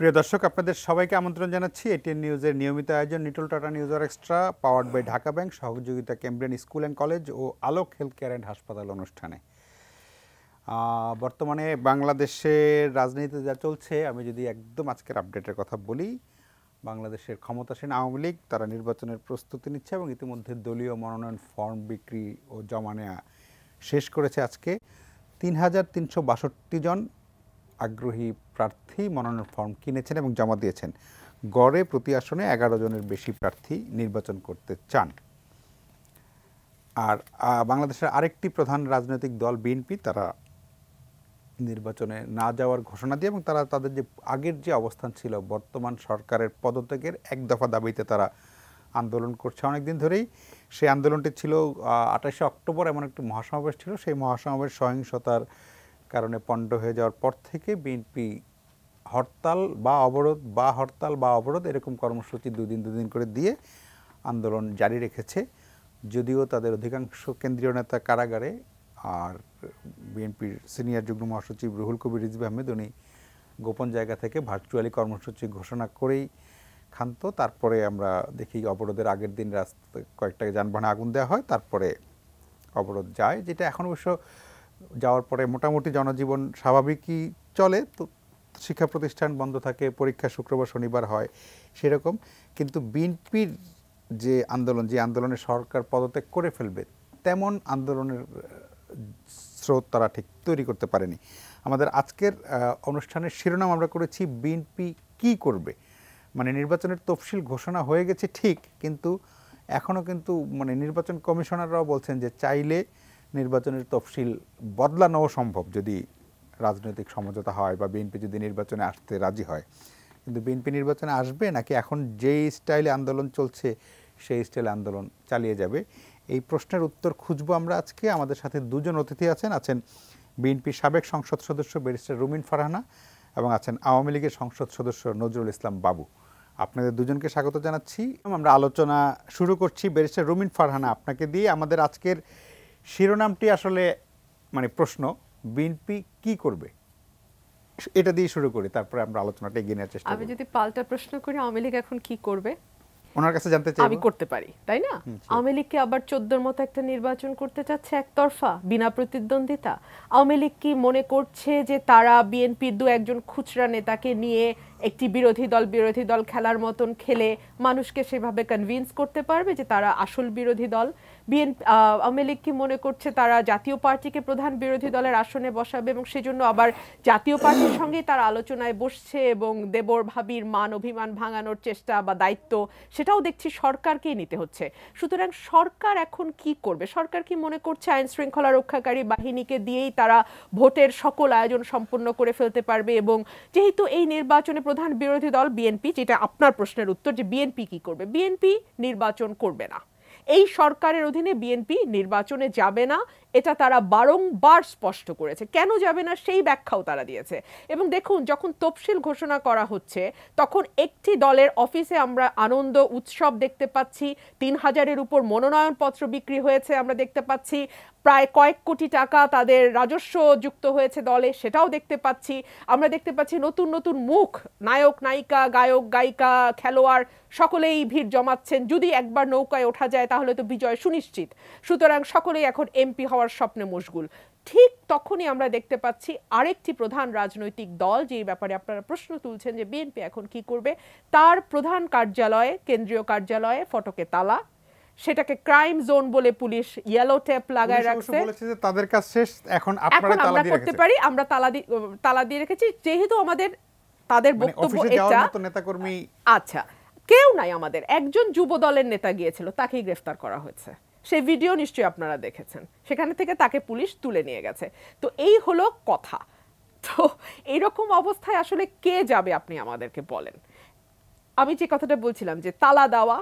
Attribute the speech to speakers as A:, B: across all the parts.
A: প্রিয় দর্শক, আপনাদের সবাইকে আমন্ত্রণ জানাচ্ছি এটিএন নিউজের নিয়মিত আয়োজন নিটল টাটা নিউজ আর extra, powered by Dhaka bank, সহযোগিতা ক্যামব্রিয়ান স্কুল অ্যান্ড কলেজ ও আলোক হেলথ কেয়ার অ্যান্ড হাসপাতাল অনুষ্ঠানে। বর্তমানে বাংলাদেশের রাজনীতিতে যা চলছে, আমি যদি একদম আজকের আপডেটের কথা বলি, বাংলাদেশের ক্ষমতাসীন আওয়ামী লীগ তারা নির্বাচনের প্রস্তুতি নিচ্ছে এবং ইতিমধ্যে দলীয় মনোনয়ন ফর্ম বিক্রি ও জমা নেওয়া শেষ করেছে। আজকে ৩,৩৬২ জন আগ্রহী প্রার্থী মনোনয়ন ফর্ম কিনেছেন এবং জমা দিয়েছেন। গড়ে প্রতি আসনে 11 জনের বেশি প্রার্থী নির্বাচন করতে চান। আর বাংলাদেশের আরেকটি প্রধান রাজনৈতিক দল বিএনপি, তারা নির্বাচনে না যাওয়ার ঘোষণা দিয়ে এবং তারা তাদের যে আগের যে অবস্থান ছিল, বর্তমান সরকারের পদত্যাগের এক দফা দাবিতে তারা আন্দোলন করছে অনেকদিন ধরেই। সেই আন্দোলনটি ছিল 28শে অক্টোবর, এমন একটি মহাসমাবেশ ছিল। সেই মহাসমাবেশ সহিংসতার কারণে পণ্ড হয়ে যাওয়ার পর থেকে বিএনপি হরতাল বা অবরোধ এরকম কর্মসূচি দুদিন করে দিয়ে আন্দোলন জারি রেখেছে। যদিও তাদের অধিকাংশ কেন্দ্রীয় নেতা কারাগারে, আর বিএনপির সিনিয়র যুগ্ম মহাসচিব রুহুল কবির রিজভী আহমেদ উনি গোপন জায়গা থেকে ভার্চুয়ালি কর্মসূচি ঘোষণা করেই ক্ষান্ত। তারপরে আমরা দেখি অবরোধের আগের দিন রাস্তায় কয়েকটা যানবাহনে আগুন দেওয়া হয়, তারপরে অবরোধ যায়, যেটা এখন অবশ্য যাওয়ার পরে মোটামুটি জনজীবন স্বাভাবিকই চলে। তো শিক্ষা প্রতিষ্ঠান বন্ধ থাকে, পরীক্ষা শুক্রবার শনিবার হয় সেরকম। কিন্তু বিএনপির যে আন্দোলনে সরকার পদত্যাগ করে ফেলবে, তেমন আন্দোলনের স্রোত তারা ঠিক তৈরি করতে পারেনি। আমাদের আজকের অনুষ্ঠানের শিরোনাম আমরা করেছি বিএনপি কি করবে। মানে নির্বাচনের তফসিল ঘোষণা হয়ে গেছে ঠিক, কিন্তু এখনও কিন্তু নির্বাচন কমিশনাররাও বলছেন যে চাইলে নির্বাচনের তফসিল বদলানোও সম্ভব যদি রাজনৈতিক সমঝোতা হয় বা বিএনপি যদি নির্বাচনে আসতে রাজি হয়। কিন্তু বিএনপি নির্বাচনে আসবে নাকি এখন যেই স্টাইলে আন্দোলন চলছে সেই স্টাইলে আন্দোলন চালিয়ে যাবে, এই প্রশ্নের উত্তর খুঁজবো আমরা আজকে। আমাদের সাথে দুজন অতিথি আছেন বিএনপির সাবেক সংসদ সদস্য ব্যারিস্টার রুমিন ফারহানা এবং আছেন আওয়ামী লীগের সংসদ সদস্য নজরুল ইসলাম বাবু। আপনাদের দুজনকে স্বাগত জানাচ্ছি। আমরা আলোচনা শুরু করছি ব্যারিস্টার রুমিন ফারহানা আপনাকে দিয়ে। আমাদের আজকের শিরোনামটি আসলে প্রশ্ন, বিএনপি কি করবে, এটা দিয়ে শুরু করি, তারপরে আমরা আলোচনাটা এগিয়ে নেওয়ার চেষ্টা করব।
B: আমি যদি পাল্টা প্রশ্ন করি, আওয়ামী লীগ এখন কি করবে
A: ওনার কাছে জানতে চাই।
B: আমি করতে পারি, তাই না? আওয়ামী লীগ কি আবার 14-র মতো একটা নির্বাচন করতে চাচ্ছে একতরফা, বিনা প্রতিদ্বন্দ্বিতা? আওয়ামী লীগ কি মনে করছে যে তারা বিএনপির দু একজন খুচরা নেতাকে নিয়ে একটি বিরোধী দল খেলার মতন খেলে মানুষকে সেভাবে কনভিন্স করতে পারবে যে তারা আসল বিরোধী দল? আওয়ামী লীগ কি মনে করছে তারা জাতীয় পার্টিকে প্রধান বিরোধী দলের আসনে বসাবে এবং সেজন্য আবার জাতীয় পার্টির সঙ্গেই তারা আলোচনায় বসছে এবং দেবর ভাবির মান অভিমান ভাঙানোর চেষ্টা বা দায়িত্ব সেটাও দেখছি সরকারকেই নিতে হচ্ছে? সুতরাং সরকার এখন কি করবে? সরকার কি মনে করছে আইন শৃঙ্খলা রক্ষাকারী বাহিনীকে দিয়েই তারা ভোটের সকল আয়োজন সম্পন্ন করে ফেলতে পারবে? এবং যেহেতু এই নির্বাচনে প্রধান বিরোধী দল বিএনপি, যেটা আপনার প্রশ্নের উত্তর যে বিএনপি কি করবে, বিএনপি নির্বাচন করবে না। এই সরকারের অধীনে বিএনপি নির্বাচনে যাবে না, এটা তারা বারংবার স্পষ্ট করেছে। কেন যাবে না সেই ব্যাখ্যাও তারা দিয়েছে। এবং দেখুন, যখন তফসিল ঘোষণা করা হচ্ছে তখন একটি দলের অফিসে আমরা আনন্দ উৎসব দেখতে পাচ্ছি, 3000-এর উপর মনোনয়নপত্র বিক্রি হয়েছে আমরা দেখতে পাচ্ছি, প্রায় কয়েক কোটি টাকা তাদের রাজস্ব যুক্ত হয়েছে দলে, সেটাও দেখতে পাচ্ছি। আমরা দেখতে পাচ্ছি নতুন নতুন মুখ, নায়ক নায়িকা, গায়ক গায়িকা, খেলোয়াড় সকলেই ভিড় জমাচ্ছেন। যদি একবার নৌকায় ওঠা যায় তাহলে তো বিজয় সুনিশ্চিত। সুতরাং সকলেই এখন এমপি হওয়ার স্বপ্নে মশগুল। ঠিক তখনই আমরা দেখতে পাচ্ছি আরেকটি প্রধান রাজনৈতিক দল, যে ব্যাপারে আপনারা প্রশ্ন তুলছেন যে বিএনপি এখন কি করবে, তার প্রধান কার্যালয়ে, কেন্দ্রীয় কার্যালয়ে ফটকে তালা, সেটাকে ক্রাইম জোন বলে পুলিশ ইয়েলো টেপ লাগায় রাখছে।
A: বলেছে যে তাদের কাজ শেষ, এখন আপনারা তালা দিয়ে
B: করতে পারি, আমরা তালা দিয়ে রেখেছি। যেহেতু আমাদের তাদের বক্তব্য এটা,
A: নেতাকর্মী
B: আচ্ছা কেউ নাই, আমাদের একজন যুব দলের নেতা গিয়েছিল, তাকেই গ্রেফতার করা হয়েছে। সেই ভিডিও নিশ্চয়ই আপনারা দেখেছেন, সেখানে থেকে তাকে পুলিশ তুলে নিয়ে গেছে। তো এই হলো কথা। তো এইরকম অবস্থায় আসলে কে যাবে আপনি আমাদেরকে বলেন? আমি যে কথাটা বলছিলাম যে তালা দেওয়া,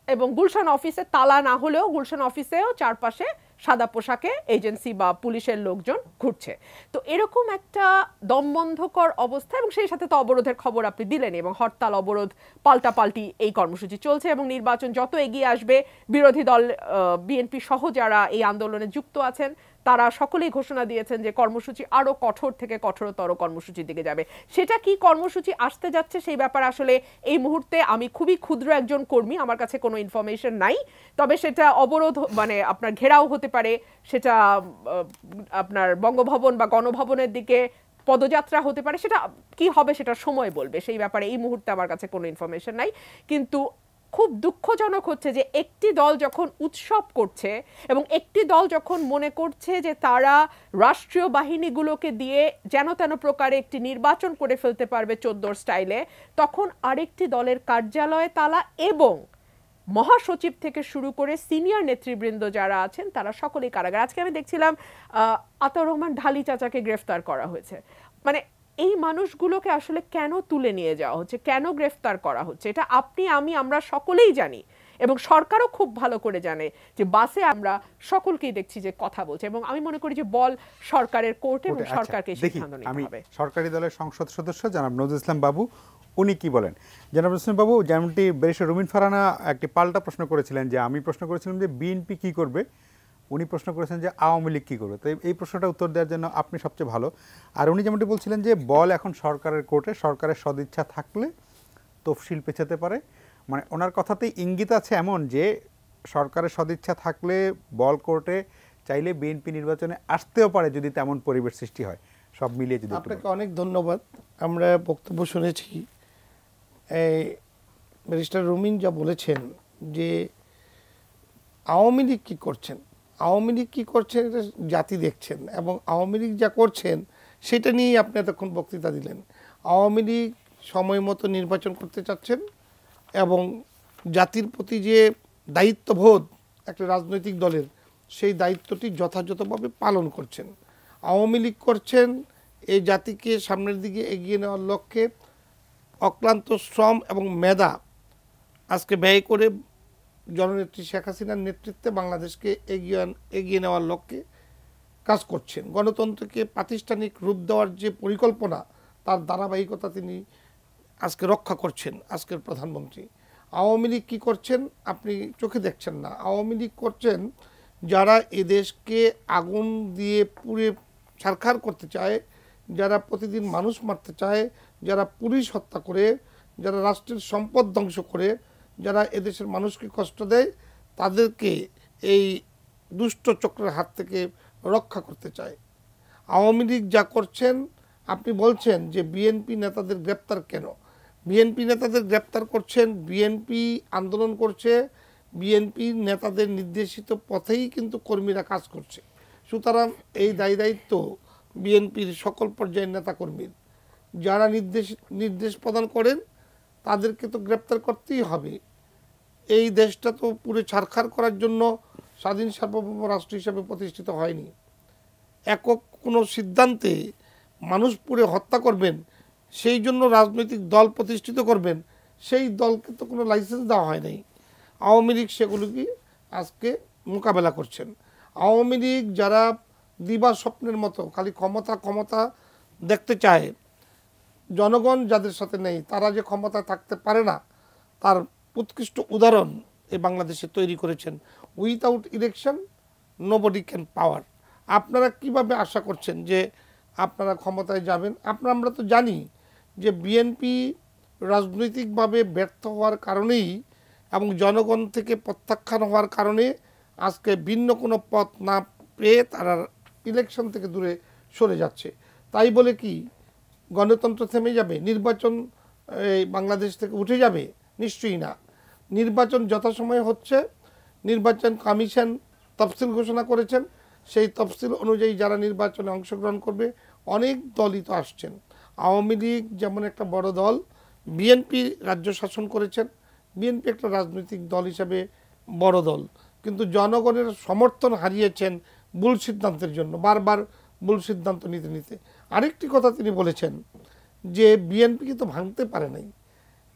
B: এবং গুলশান অফিসে তালা না হলেও গুলশান অফিসেও চারপাশে সাদা পোশাকে এজেন্সি বা পুলিশের লোকজন ঘুরছে। তো এরকম একটা দমবন্ধকর অবস্থা, এবং সেই সাথে তো অবরোধের খবর আপনি দিলেন, এবং হরতাল অবরোধ পাল্টাপাল্টি এই কর্মসূচি চলছে। এবং নির্বাচন যত এগিয়ে আসবে বিরোধী দল বিএনপি সহ যারা এই আন্দোলনে যুক্ত আছেন তারা সকলেই ঘোষণা দিয়েছেন যে কর্মসূচি আরো কঠোর থেকে কঠোরতর কর্মসূচির দিকে যাবে। সেটা কি কর্মসূচি আসতে যাচ্ছে সেই ব্যাপারে আসলে এই মুহূর্তে আমি খুবই ক্ষুদ্র একজন কর্মী, আমার কাছে কোনো ইনফরমেশন নাই। তবে সেটা অবরোধ মানে আপনার ঘেরাও হতে পারে, সেটা আপনার বঙ্গভবন বা গণভবনের দিকে পদযাত্রা হতে পারে, সেটা কি হবে সেটা সময় বলবে। সেই ব্যাপারে এই মুহূর্তে আমার কাছে কোনো ইনফরমেশন নাই। কিন্তু খুব দুঃখজনক হচ্ছে যে একটি দল যখন উৎসব করছে এবং একটি দল যখন মনে করছে যে তারা রাষ্ট্রীয় বাহিনীগুলোকে দিয়ে যেন তেন প্রকারে একটি নির্বাচন করে ফেলতে পারবে 14 স্টাইলে, তখন আরেকটি দলের কার্যালয়ে তালা এবং মহাসচিব থেকে শুরু করে সিনিয়র নেতৃবৃন্দ যারা আছেন তারা সকলেই কারাগারে। আজকে আমি দেখছিলাম আতাউর রহমান ঢালি চাচাকে গ্রেফতার করা হয়েছে। মানে এই মানুষগুলোকে আসলে কেন তুলে নিয়ে যাওয়া হচ্ছে, কেন গ্রেফতার করা হচ্ছে, এটা আপনি আমি আমরা সকলেই জানি এবং সরকারও খুব ভালো করে জানে যে বাসে আমরা সকলকেই দেখছি যে কথা বলছে। এবং আমি মনে করি যে বল সরকারের কোর্টে এবং সরকারকে সিদ্ধান্ত নিতে হবে।
A: সরকারি দলের সংসদ সদস্য জনাব নজরুল ইসলাম বাবু উনি কি বলেন। জনাব নজরুল ইসলাম বাবু, যেমনটি ব্যারিস্টার রুমিন ফারহানা একটি পাল্টা প্রশ্ন করেছিলেন যে আমি প্রশ্ন করেছিলাম যে বিএনপি কি করবে, উনি প্রশ্ন করেছেন যে আওয়ামী লীগ কী করবে। তো এই প্রশ্নটা উত্তর দেওয়ার জন্য আপনি সবচেয়ে ভালো। আর উনি যেমনটি বলছিলেন যে বল এখন সরকারের কোর্টে, সরকারের সদিচ্ছা থাকলে তফসিল পেছাতে পারে। মানে ওনার কথাতেই ইঙ্গিত আছে এমন যে সরকারের সদিচ্ছা থাকলে বল কোর্টে চাইলে বিএনপি নির্বাচনে আসতেও পারে যদি তেমন পরিবেশ সৃষ্টি হয়। সব মিলিয়ে যদি
C: আপনাকে অনেক ধন্যবাদ। আমরা বক্তব্য শুনেছি, ব্যারিস্টার রুমিন যা বলেছেন যে আওয়ামী লীগ কী করছেন, আওয়ামী লীগ কী করছেন এটা জাতি দেখছেন, এবং আওয়ামী লীগ যা করছেন সেটা নিয়েই আপনি এতক্ষণ বক্তৃতা দিলেন। আওয়ামী লীগ সময় মতো নির্বাচন করতে চাচ্ছেন এবং জাতির প্রতি যে দায়িত্ববোধ একটা রাজনৈতিক দলের, সেই দায়িত্বটি যথাযথভাবে পালন করছেন। আওয়ামী লীগ করছেন এই জাতিকে সামনের দিকে এগিয়ে নেওয়ার লক্ষ্যে অক্লান্ত শ্রম এবং মেধা আজকে ব্যয় করে জননেত্রী শেখ হাসিনার নেতৃত্বে বাংলাদেশকে এগিয়ে নেওয়ার লক্ষ্যে কাজ করছেন। গণতন্ত্রকে প্রাতিষ্ঠানিক রূপ দেওয়ার যে পরিকল্পনা, তার ধারাবাহিকতা তিনি আজকে রক্ষা করছেন আজকের প্রধানমন্ত্রী। আওয়ামী লীগ কী করছেন আপনি চোখে দেখছেন না। আওয়ামী লীগ করছেন যারা এদেশকে আগুন দিয়ে পুড়ে ছারখার করতে চায়, যারা প্রতিদিন মানুষ মারতে চায়, যারা পুলিশ হত্যা করে, যারা রাষ্ট্রের সম্পদ ধ্বংস করে, যারা এদেশের মানুষকে কষ্ট দেয়, তাদেরকে এই দুষ্ট চক্রের হাত থেকে রক্ষা করতে চায়। আওয়ামী লীগ যা করছেন, আপনি বলছেন যে বিএনপি নেতাদের গ্রেপ্তার কেন, বিএনপি নেতাদের গ্রেপ্তার করছেন, বিএনপি আন্দোলন করছে, বিএনপি নেতাদের নির্দেশিত পথেই কিন্তু কর্মীরা কাজ করছে। সুতরাং এই দায়িত্ব বিএনপির সকল পর্যায়ের নেতাকর্মীর। যারা নির্দেশ প্রদান করেন তাদেরকে তো গ্রেপ্তার করতেই হবে। এই দেশটা তো পুরো ছারখার করার জন্য স্বাধীন সার্বভৌম রাষ্ট্র হিসেবে প্রতিষ্ঠিত হয়নি। একক কোনো সিদ্ধান্তে মানুষ পুরে হত্যা করবেন, সেই জন্য রাজনৈতিক দল প্রতিষ্ঠিত করবেন, সেই দলকে তো কোনো লাইসেন্স দেওয়া হয় নাই। আওয়ামী লীগ সেগুলোকে আজকে মোকাবেলা করছেন। আওয়ামী লীগ যারা দিবা স্বপ্নের মতো খালি ক্ষমতা দেখতে চায়, জনগণ যাদের সাথে নেই তারা যে ক্ষমতা থাকতে পারে না, তার উৎকৃষ্ট উদাহরণ এই বাংলাদেশে তৈরি করেছেন। উইথাউট ইলেকশন নোবডি ক্যান পাওয়ার। আপনারা কিভাবে আশা করছেন যে আপনারা ক্ষমতায় যাবেন? আমরা তো জানি যে বিএনপি রাজনৈতিকভাবে ব্যর্থ হওয়ার কারণেই এবং জনগণ থেকে প্রত্যাখ্যান হওয়ার কারণে আজকে ভিন্ন কোনো পথ না পেয়ে তারা ইলেকশন থেকে দূরে সরে যাচ্ছে। তাই বলে কি গণতন্ত্র থেমে যাবে? নির্বাচন এই বাংলাদেশ থেকে উঠে যাবে? নিশ্চয়ই না। নির্বাচন যথাসময়ে হচ্ছে। নির্বাচন কমিশন তফসিল ঘোষণা করেছেন, সেই তফসিল অনুযায়ী যারা নির্বাচনে অংশগ্রহণ করবে, অনেক দলই তো আসছেন। আওয়ামী লীগ যেমন একটা বড় দল, বিএনপি রাজ্য শাসন করেছেন, বিএনপি একটা রাজনৈতিক দল হিসাবে বড় দল, কিন্তু জনগণের সমর্থন হারিয়েছেন ভুল সিদ্ধান্তের জন্য, বারবার ভুল সিদ্ধান্ত নিতে। আরেকটি কথা তিনি বলেছেন যে বিএনপিকে তো ভাঙতে পারে নাই।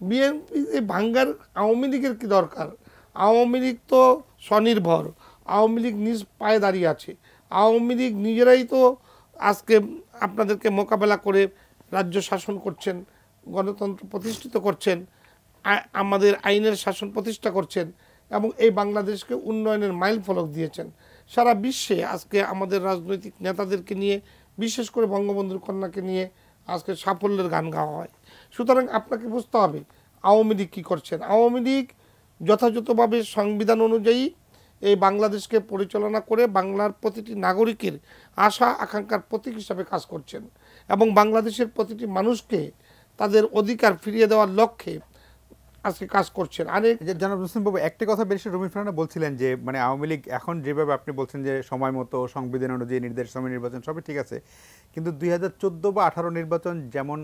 C: বিএনপি ভাঙ্গার আওয়ামী লীগের কী দরকার? আওয়ামী লীগ তো স্বনির্ভর, আওয়ামী লীগ নিজ পায়ে দাঁড়িয়ে আছে। আওয়ামী লীগ নিজেরাই তো আজকে আপনাদেরকে মোকাবেলা করে রাজ্য শাসন করছেন, গণতন্ত্র প্রতিষ্ঠিত করছেন, আমাদের আইনের শাসন প্রতিষ্ঠা করছেন এবং এই বাংলাদেশকে উন্নয়নের মাইল ফলক দিয়েছেন। সারা বিশ্বে আজকে আমাদের রাজনৈতিক নেতাদেরকে নিয়ে, বিশেষ করে বঙ্গবন্ধুর কন্যাকে নিয়ে আজকে সাফল্যের গান গাওয়া হয়। সুতরাং আপনাকে বুঝতে হবে আওয়ামী লীগ কী করছেন। আওয়ামী লীগ যথাযথভাবে সংবিধান অনুযায়ী এই বাংলাদেশকে পরিচালনা করে বাংলার প্রতিটি নাগরিকের আশা আকাঙ্ক্ষার প্রতীক হিসাবে কাজ করছেন এবং বাংলাদেশের প্রতিটি মানুষকে তাদের অধিকার ফিরিয়ে দেওয়ার লক্ষ্যে আজকে কাজ করছেন। আরেক
A: জনাব হোসেন বাবু, একটা কথা বেশি রুমিন ফারহানা বলছিলেন যে মানে আওয়ামী লীগ এখন যেভাবে আপনি বলছেন যে সময় মতো সংবিধান অনুযায়ী নির্দেশ সময় নির্বাচন সবই ঠিক আছে, কিন্তু 2014 বা 18 নির্বাচন যেমন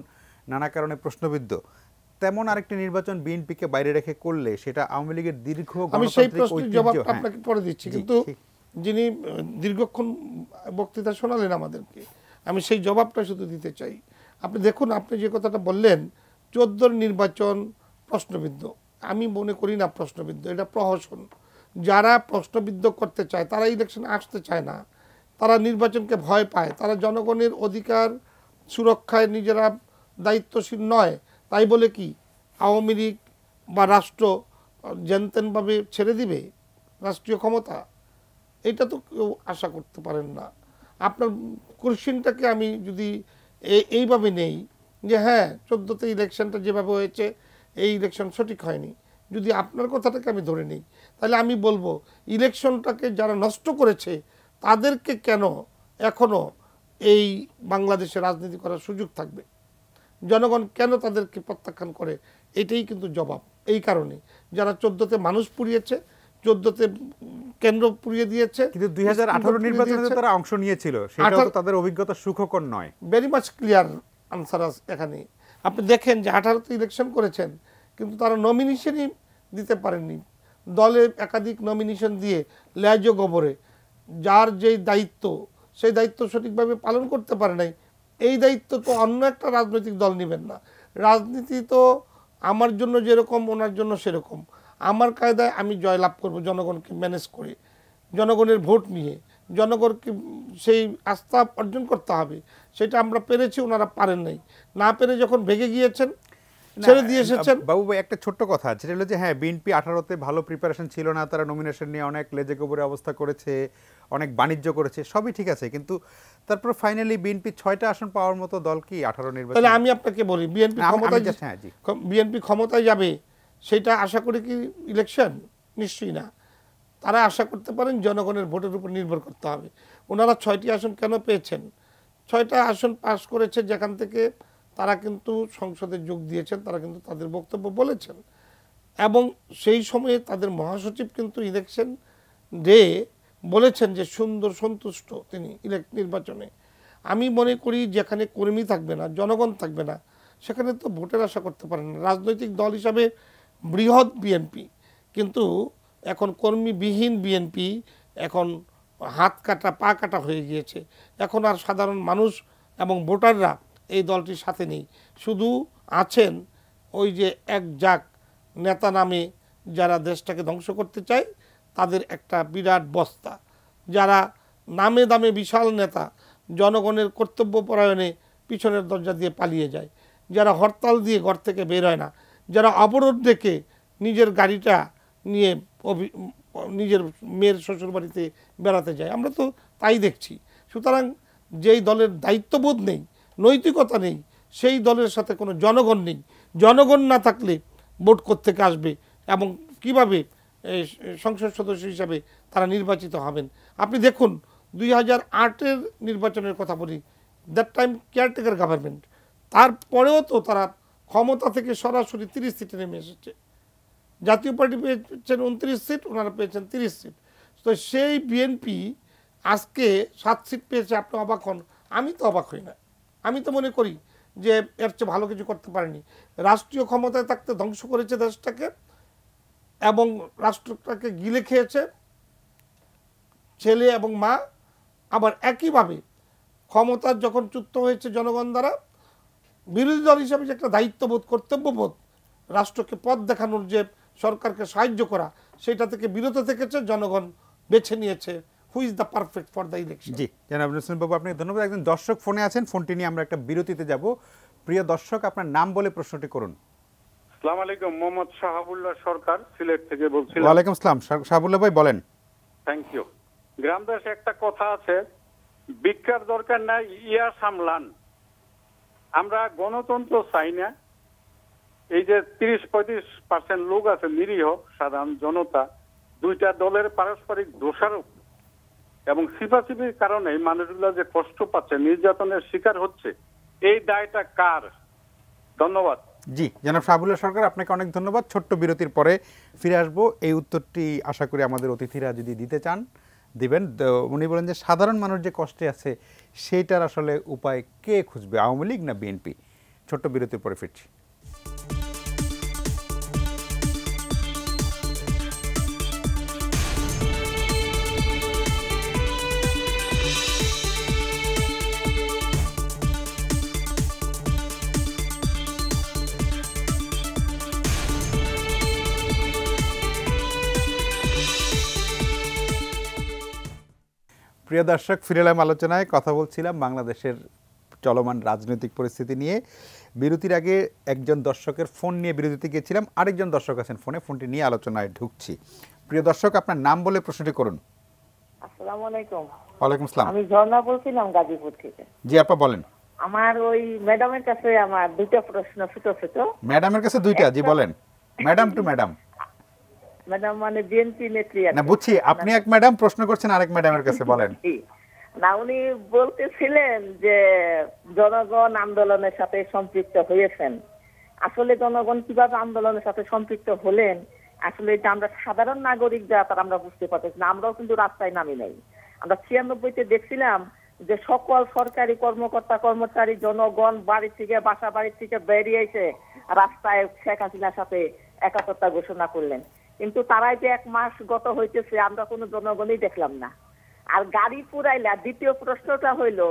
A: নানা কারণে প্রশ্নবিদ্ধ, তেমন আরেকটি নির্বাচন বিএনপিকে বাইরে রেখে করলে সেটা আওয়ামী লীগের দীর্ঘ
C: আমি সেই
A: গণতান্ত্রিক
C: প্রশ্নের
A: ঐতিহ্য।
C: জবাবটা
A: হ্যাঁ,
C: আপনাকে পরে দিচ্ছি,
A: জি,
C: কিন্তু
A: ঠিক।
C: যিনি দীর্ঘক্ষণ বক্তৃতা শোনালেন আমাদেরকে, আমি সেই জবাবটা শুধু দিতে চাই। আপনি দেখুন, আপনি যে কথাটা বললেন 14 নির্বাচন প্রশ্নবিদ্ধ, আমি মনে করি না প্রশ্নবিদ্ধ, এটা প্রহসন। যারা প্রশ্নবিদ্ধ করতে চায় তারা ইলেকশন আসতে চায় না, তারা নির্বাচনকে ভয় পায়, তারা জনগণের অধিকার সুরক্ষায় নিজেরা দায়িত্বশীল নয়। তাই বলে কি আওয়ামী লীগ বা রাষ্ট্র যেনতেনভাবে ছেড়ে দিবে রাষ্ট্রীয় ক্ষমতা? এটা তো কেউ আশা করতে পারেন না। আপনার কোশ্চেনটাকে আমি যদি এইভাবে নেই যে হ্যাঁ 14তে ইলেকশনটা যেভাবে হয়েছে এই ইলেকশন সঠিক হয়নি, যদি আপনার কথাটাকে আমি ধরে নিই, তাহলে আমি বলবো ইলেকশনটাকে যারা নষ্ট করেছে তাদেরকে কেন এখনও এই বাংলাদেশে রাজনীতি করার সুযোগ থাকবে? জনগণ কেন তাদেরকে প্রত্যাখ্যান করে? এটাই কিন্তু জবাব। এই কারণে যারা 14তে মানুষ পুড়িয়েছে, 14তে কেন্দ্র পুড়িয়ে দিয়েছে,
A: কিন্তু 2018 নির্বাচনে তারা অংশ নিয়েছিল, সেটা তো তাদের অভিজ্ঞতা সুখকর নয়।
C: ভেরি মাচ ক্লিয়ার আনসার এখানে। আপনি দেখেন যে 18তে ইলেকশন করেছেন কিন্তু তারা নমিনেশনই দিতে পারেননি। দলে একাধিক নমিনেশন দিয়ে লেজ গোবরে যার যেই দায়িত্ব সেই দায়িত্ব সঠিকভাবে পালন করতে পারে নাই। এই দায়িত্ব তো অন্য একটা রাজনৈতিক দল নেবেন না। রাজনীতি তো আমার জন্য যেরকম ওনার জন্য সেরকম। আমার কায়দায় আমি জয়লাভ করব জনগণকে ম্যানেজ করে, জনগণের ভোট নিয়ে জনগণকে সেই আস্থা অর্জন করতে হবে। সেটা আমরা পেরেছি, ওনারা পারেন নাই। না পেরে যখন ভেগে গিয়েছেন, ছেড়ে দিয়ে এসেছেন।
A: বাবু ভাই, একটা ছোট্ট কথা, যেটা হলো যে হ্যাঁ বিএনপি 18তে ভালো প্রিপারেশন ছিল না, তারা নমিনেশন নিয়ে অনেক লেজে গোবরে অবস্থা করেছে, অনেক বাণিজ্য করেছে, সবই ঠিক আছে, কিন্তু তারপর ফাইনালি বিএনপি 6টা আসন পাওয়ার মতো দল কি 18 নির্বাচন?
C: তাহলে আমি আপনাকে বলি বিএনপি ক্ষমতায় যাবে সেটা আশা করে কি ইলেকশন? নিশ্চয়ই না। তারা আশা করতে পারেন জনগণের ভোটের উপর নির্ভর করতে হবে। ওনারা 6টি আসন কেন পেয়েছেন? 6টা আসন পাস করেছে যেখান থেকে তারা কিন্তু সংসদে যোগ দিয়েছেন, তারা কিন্তু তাদের বক্তব্য বলেছেন এবং সেই সময়ে তাদের মহাসচিব কিন্তু ইলেকশন ডে বলেছেন যে সুন্দর সন্তুষ্ট তিনি নির্বাচনে। আমি মনে করি যেখানে কর্মী থাকবে না, জনগণ থাকবে না, সেখানে তো ভোটের আশা করতে পারেন না। রাজনৈতিক দল হিসাবে বৃহৎ বিএনপি, কিন্তু এখন কর্মীবিহীন বিএনপি, এখন হাত কাটা পা কাটা হয়ে গিয়েছে। এখন আর সাধারণ মানুষ এবং ভোটাররা এই দলটির সাথে নেই। শুধু আছেন ওই যে এক জাক নেতা নামে যারা দেশটাকে ধ্বংস করতে চায়, তাদের একটা বিরাট বস্তা, যারা নামে দামে বিশাল নেতা, জনগণের কর্তব্য পরায়ণে পিছনের দরজা দিয়ে পালিয়ে যায়, যারা হরতাল দিয়ে ঘর থেকে বের হয় না, যারা অবরোধ ডেকে নিজের গাড়িটা নিয়ে নিজের মেয়ের শ্বশুরবাড়িতে বেড়াতে যায়, আমরা তো তাই দেখছি। সুতরাং যেই দলের দায়িত্ববোধ নেই, নৈতিকতা নেই, সেই দলের সাথে কোনো জনগণ নেই। জনগণ না থাকলে ভোট কোত্থেকে আসবে এবং কিভাবে সংসদ সদস্য হিসাবে তারা নির্বাচিত হবেন? আপনি দেখুন 2008-এর নির্বাচনের কথা বলি, দ্যাট টাইম কেয়ারটেকার গভর্নমেন্ট, তারপরেও তো তারা ক্ষমতা থেকে সরাসরি 30 সিটে নেমে এসেছে। জাতীয় পার্টি পেয়েছেন 29 সিট, ওনারা পেয়েছেন 30 সিট। তো সেই বিএনপি আজকে 7 সিট পেয়েছে, আপনি অবাক হন, আমি তো অবাক হই না। আমি তো মনে করি যে এর চেয়ে ভালো কিছু করতে পারেনি। রাষ্ট্রীয় ক্ষমতায় থাকতে ধ্বংস করেছে দেশটাকে এবং রাষ্ট্রটাকে গিলে খেয়েছে ছেলে এবং মা। আবার একইভাবে ক্ষমতার যখন চ্যুত হয়েছে জনগণ দ্বারা, বিরোধী দল হিসাবে যে একটা দায়িত্ববোধ, কর্তব্যবোধ, রাষ্ট্রকে পথ দেখানোর, যে সরকারকে সাহায্য করা, সেটা থেকে বিরত থেকেছে। জনগণ বেছে নিয়েছে who is the perfect for the election.
A: জি জনাব হোসেন বাবু, আপনাকে ধন্যবাদ। একজন দর্শক ফোনে আছেন, ফোনটি নিয়ে আমরা একটা বিরতিতে যাব। প্রিয় দর্শক, আপনার নাম বলে প্রশ্নটি করুন।
D: আসসালামু আলাইকুম, মোহাম্মদ শাহাবুল্লাহ সরকার, সিলেট থেকে বলছিলাম।
A: ওয়ালাইকুম আসসালাম, শাহাবুল্লাহ ভাই বলেন।
D: Thank you. গ্রাম দেশে একটা কথা আছে, ভিক্ষার দরকার নাই, ইয়া সামলান। আমরা গণতন্ত্র চাই না। এই যে 30-35% লোক আছে নিরীহ সাধারণ জনতা, দুইটা দলের পারস্পরিক দোষারোপ এবং সিপাসিপির কারণে এই মানুষগুলো যে কষ্ট পাচ্ছে, নির্যাতনের শিকার হচ্ছে, এই দায়টা কার? ধন্যবাদ।
A: জি, জনাব শাহাবুল্লাহ সরকার, আপনাকে অনেক ধন্যবাদ। ছোট্ট বিরতির পরে ফিরে আসবো। এই উত্তরটি আশা করি আমাদের অতিথিরা যদি দিতে চান দিবেন। উনি বলেন যে সাধারণ মানুষ যে কষ্টে আছে সেইটার আসলে উপায় কে খুঁজবে, আওয়ামী লীগ না বিএনপি? ছোট্ট বিরতির পরে ফিরছি। প্রিয় দর্শক, ফিরে এলাম আলোচনায়। কথা বলছিলাম বাংলাদেশের চলমান রাজনৈতিক পরিস্থিতি নিয়ে। বিরতির আগে একজন দর্শকের ফোন নিয়ে বিরতিতে গিয়েছিলাম, আরেকজন দর্শক আছেন ফোনে, ফোনটি নিয়ে আলোচনায় ঢুকছি। প্রিয় দর্শক, আপনার নাম বলে প্রশ্নটি করুন।
E: আসসালামু আলাইকুম।
A: ওয়ালাইকুম আসসালাম।
E: আমি ঝর্ণা বলছিলাম গাজীপুর থেকে।
A: জি আপা বলেন।
E: আমার ওই ম্যাডামের কাছে আমার দুটো প্রশ্ন, ছোট ছোট।
A: ম্যাডামের কাছে দুইটা? জি বলেন। Madam two madam?
E: ম্যাডাম মানে বিএনপি নেত্রী
A: না বুঝছি, আপনি এক ম্যাডাম প্রশ্ন করছেন আরেক ম্যাডামের কাছে, বলেন।
E: না, উনি বলতেছিলেন যে জনগণ আন্দোলনের সাথে সম্পৃক্ত হয়েছেন। আসলে জনগণ কিভাবে আন্দোলনের সাথে সম্পৃক্ত হলেন, আসলে এটা আমরা সাধারণ নাগরিক যারা আমরা বুঝতে পারতেছি না। আমরাও কিন্তু রাস্তায় নামি নাই। আমরা 96-তে দেখছিলাম যে সকল সরকারি কর্মকর্তা কর্মচারী জনগণ বাড়ি থেকে বাড়ি থেকে বেরিয়ে এসে রাস্তায় শেখ হাসিনার সাথে একাত্মতা ঘোষণা করলেন। কিন্তু তারাই যে 1 মাস গত হইতেছে, আমরা কোনো জনগণই দেখলাম না। আর গাড়ি পুরাইলা, দ্বিতীয় প্রশ্নটা হইলো,